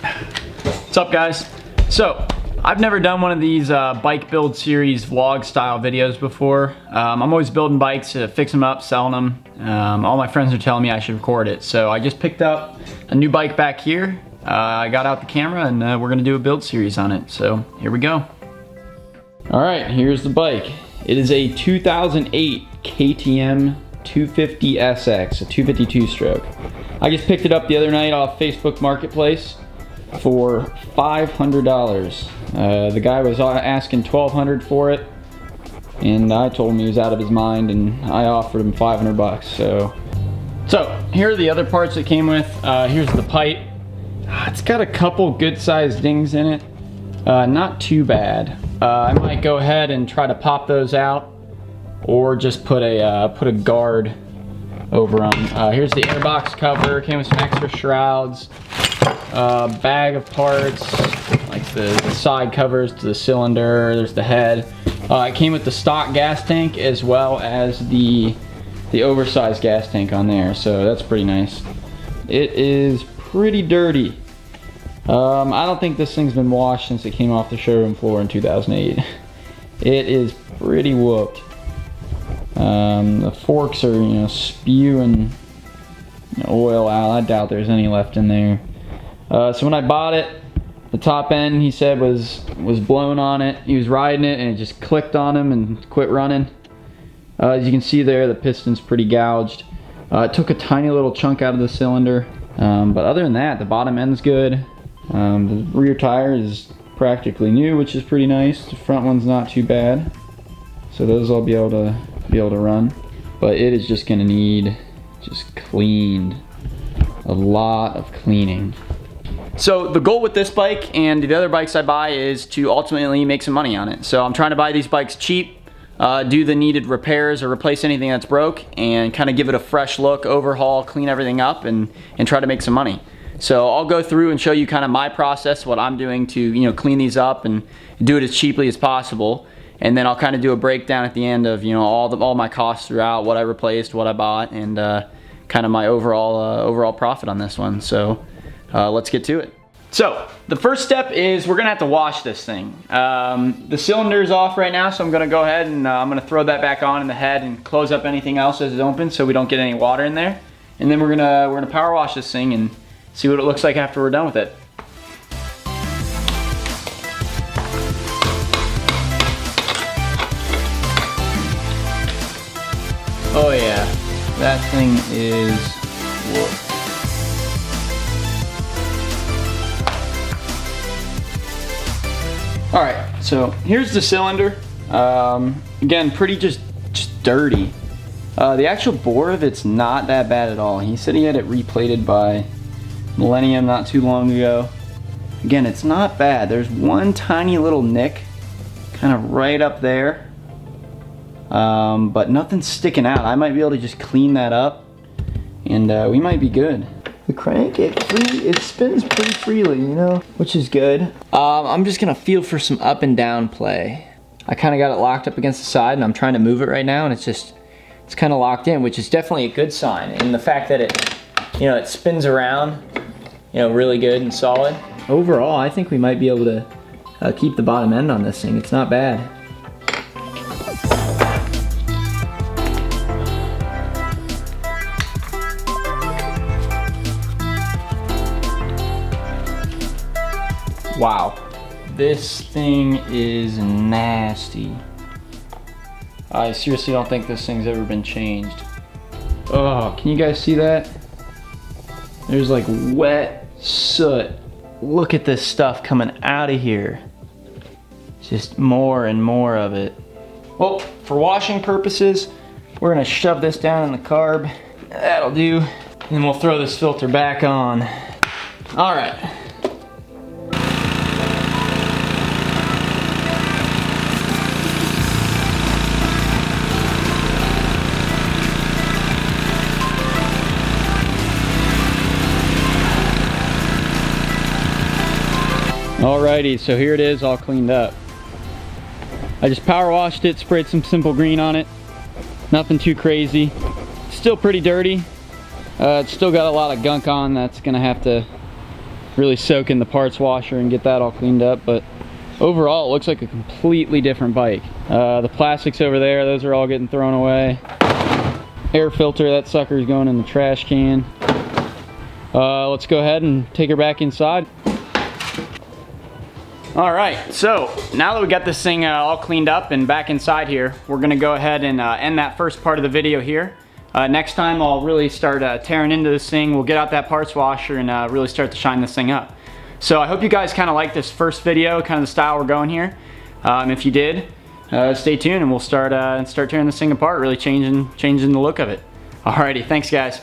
What's up, guys? So, I've never done one of these bike build series vlog style videos before. I'm always building bikes to fix them up, selling them. All my friends are telling me I should record it. So I just picked up a new bike back here. I got out the camera and we're gonna do a build series on it. So here we go. All right, here's the bike. It is a 2008 KTM 250SX, a 252 stroke. I just picked it up the other night off Facebook Marketplace for $500. The guy was asking $1,200 for it, and I told him he was out of his mind, and I offered him 500 bucks. So here are the other parts it came with. Here's the pipe. It's got a couple good-sized dings in it. Not too bad. I might go ahead and try to pop those out, or just put a guard over them. Here's the airbox cover. Came with some extra shrouds. Bag of parts, like the side covers to the cylinder. There's the head. It came with the stock gas tank as well as the oversized gas tank on there, so that's pretty nice. It is pretty dirty. I don't think this thing's been washed since it came off the showroom floor in 2008. It is pretty whooped. The forks are, spewing oil out. I doubt there's any left in there. So when I bought it, the top end, he said, was blown on it. He was riding it and it just clicked on him and quit running. As you can see there, the piston's pretty gouged. It took a tiny little chunk out of the cylinder. But other than that, the bottom end's good. The rear tire is practically new, which is pretty nice. The front one's not too bad. So those I'll be able to run. But it is just gonna need just cleaned. A lot of cleaning. So the goal with this bike and the other bikes I buy is to ultimately make some money on it. So I'm trying to buy these bikes cheap, do the needed repairs or replace anything that's broke, and kind of give it a fresh look, overhaul, clean everything up, and try to make some money. So I'll go through and show you kind of my process, what I'm doing to clean these up and do it as cheaply as possible. And then I'll kind of do a breakdown at the end of all my costs throughout, what I replaced, what I bought, and kind of my overall profit on this one. So let's get to it. So the first step is we're gonna have to wash this thing. The cylinder's off right now, so I'm gonna go ahead and I'm gonna throw that back on in the head and close up anything else as it's open so we don't get any water in there. And then we're gonna power wash this thing and see what it looks like after we're done with it. Oh yeah, that thing is whooped. All right, so here's the cylinder. Again, pretty just dirty. The actual bore of it's not that bad at all. He said he had it replated by Millennium not too long ago. Again, it's not bad. There's one tiny little nick kind of right up there, but nothing's sticking out. I might be able to just clean that up and we might be good. The crank, it spins pretty freely, which is good. I'm just gonna feel for some up and down play. I kind of got it locked up against the side and I'm trying to move it right now, and it's kind of locked in, which is definitely a good sign. And the fact that it spins around, really good and solid. Overall, I think we might be able to keep the bottom end on this thing. It's not bad. Wow, this thing is nasty. I seriously don't think this thing's ever been changed. Oh, can you guys see that? There's like wet soot. Look at this stuff coming out of here. Just more and more of it. Well, for washing purposes, we're gonna shove this down in the carb. That'll do. And then we'll throw this filter back on. All right. Alrighty, so here it is all cleaned up. I just power washed it, sprayed some simple green on it. Nothing too crazy. Still pretty dirty. It's still got a lot of gunk on that's gonna have to really soak in the parts washer and get that all cleaned up. But overall, it looks like a completely different bike. The plastics over there, those are all getting thrown away. Air filter, that sucker is going in the trash can. Let's go ahead and take her back inside. All right, so now that we got this thing all cleaned up and back inside here, we're gonna go ahead and end that first part of the video here. Next time I'll really start tearing into this thing. We'll get out that parts washer and really start to shine this thing up. So I hope you guys kind of like this first video, kind of the style we're going here. If you did, stay tuned and we'll start tearing this thing apart, really changing the look of it. Alrighty, thanks guys.